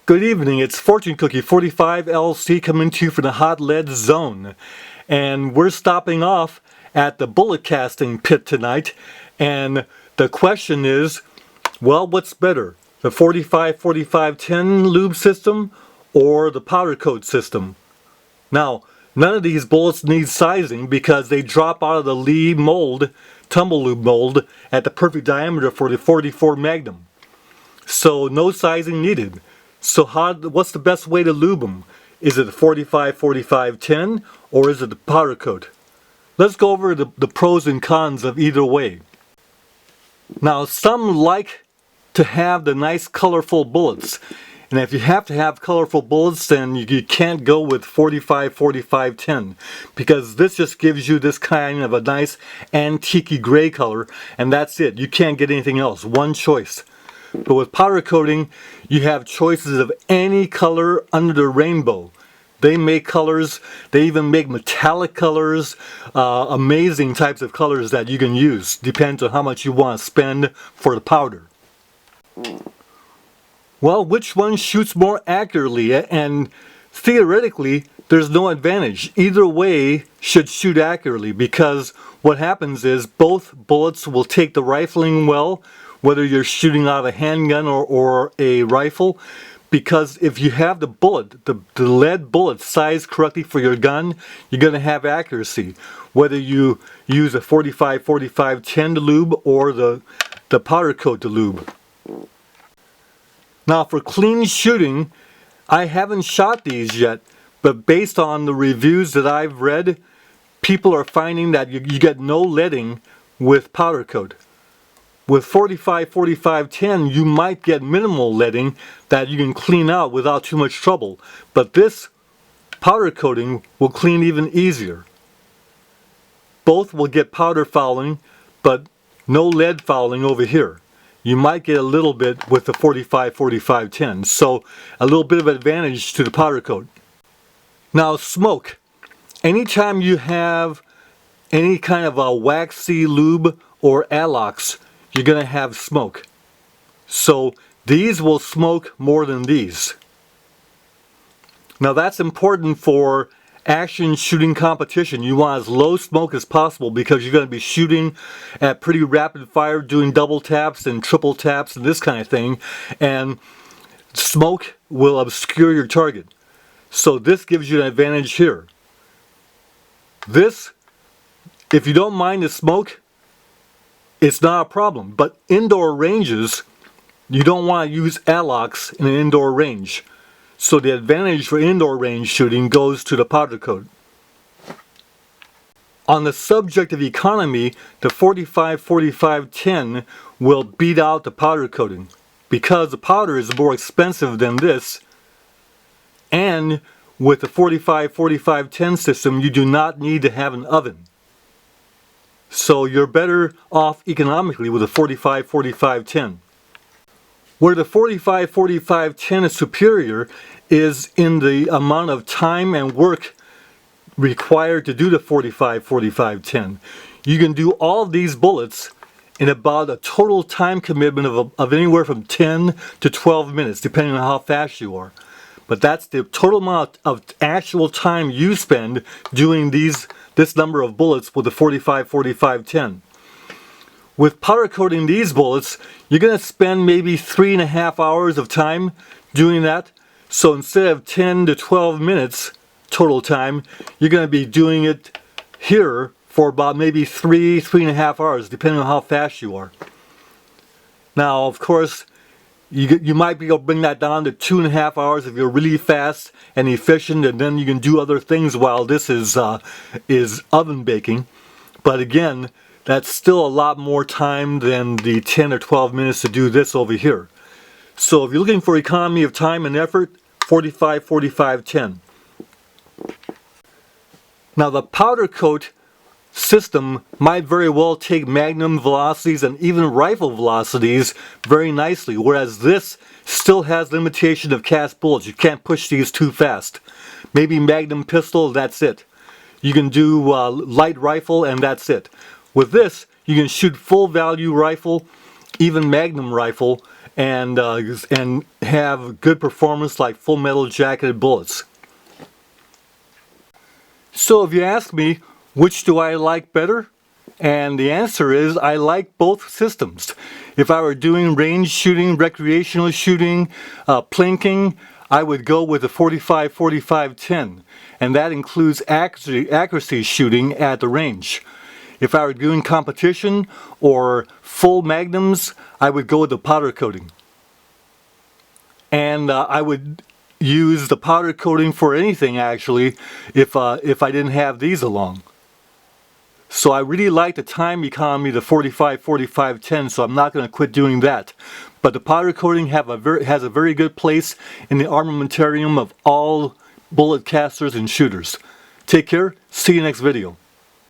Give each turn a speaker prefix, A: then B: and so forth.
A: Good evening, it's Fortune Cookie 45 LC coming to you from the Hot Lead Zone. And we're stopping off at the bullet casting pit tonight. And the question is, well, what's better? The 45-45-10 lube system or the powder coat system? Now, none of these bullets need sizing because they drop out of the Lee mold, tumble lube mold, at the perfect diameter for the 44 Magnum. So no sizing needed. So what's the best way to lube them? Is it the 45-45-10 or is it the powder coat? Let's go over the pros and cons of either way. Now, some like to have the nice colorful bullets. And if you have to have colorful bullets, then you can't go with 45-45-10 because this just gives you this kind of a nice antique gray color, and that's it. You can't get anything else. One choice. But with powder coating, you have choices of any color under the rainbow. They make colors, they even make metallic colors, amazing types of colors that you can use. Depends on how much you want to spend for the powder. Well, which one shoots more accurately? And theoretically, there's no advantage. Either way should shoot accurately because what happens is both bullets will take the rifling well, whether you're shooting out of a handgun or a rifle, because if you have the bullet, the lead bullet sized correctly for your gun, you're going to have accuracy. Whether you use a 45-45-10 to lube or the powder coat to lube. Now for clean shooting, I haven't shot these yet, but based on the reviews that I've read, people are finding that you get no leading with powder coat. With 45-45-10, you might get minimal leading that you can clean out without too much trouble. But this powder coating will clean even easier. Both will get powder fouling, but no lead fouling over here. You might get a little bit with the 45-45-10, so a little bit of advantage to the powder coat. Now smoke. Anytime you have any kind of a waxy lube or alox, you're going to have smoke. So these will smoke more than these. Now that's important for action shooting competition. You want as low smoke as possible because you're going to be shooting at pretty rapid fire, doing double taps and triple taps and this kind of thing, and smoke will obscure your target. So this gives you an advantage here. This, if you don't mind the smoke, it's not a problem, but indoor ranges, you don't want to use alox in an indoor range. So the advantage for indoor range shooting goes to the powder coat. On the subject of economy, the 45-45-10 will beat out the powder coating because the powder is more expensive than this, and with the 45-45-10 system, you do not need to have an oven. So you're better off economically with a 45-45-10. Where the 45-45-10 is superior is in the amount of time and work required to do the 45-45-10. You can do all of these bullets in about a total time commitment of anywhere from 10 to 12 minutes, depending on how fast you are. But that's the total amount of actual time you spend doing this number of bullets with the 45-45-10. With powder coating these bullets, you're going to spend maybe 3.5 hours of time doing that. So instead of 10 to 12 minutes total time, you're going to be doing it here for about maybe 3.5 hours, depending on how fast you are. Now, of course, you might be able to bring that down to 2.5 hours if you're really fast and efficient, and then you can do other things while this is oven baking. But again, that's still a lot more time than the 10 or 12 minutes to do this over here. So if you're looking for economy of time and effort, 45-45-10. Now the powder coat system might very well take magnum velocities and even rifle velocities very nicely, whereas this still has limitation of cast bullets. You can't push these too fast. Maybe magnum pistol, that's it. You can do light rifle and that's it. With this, you can shoot full value rifle, even magnum rifle, and have good performance like full metal jacketed bullets. So if you ask me, which do I like better? And the answer is I like both systems. If I were doing range shooting, recreational shooting, plinking, I would go with the 45-45-10, and that includes accuracy shooting at the range. If I were doing competition or full magnums, I would go with the powder coating. And I would use the powder coating for anything actually if I didn't have these along. So I really like the time economy, the 45-45-10, so I'm not going to quit doing that. But the powder coating has a very good place in the armamentarium of all bullet casters and shooters. Take care, see you next video.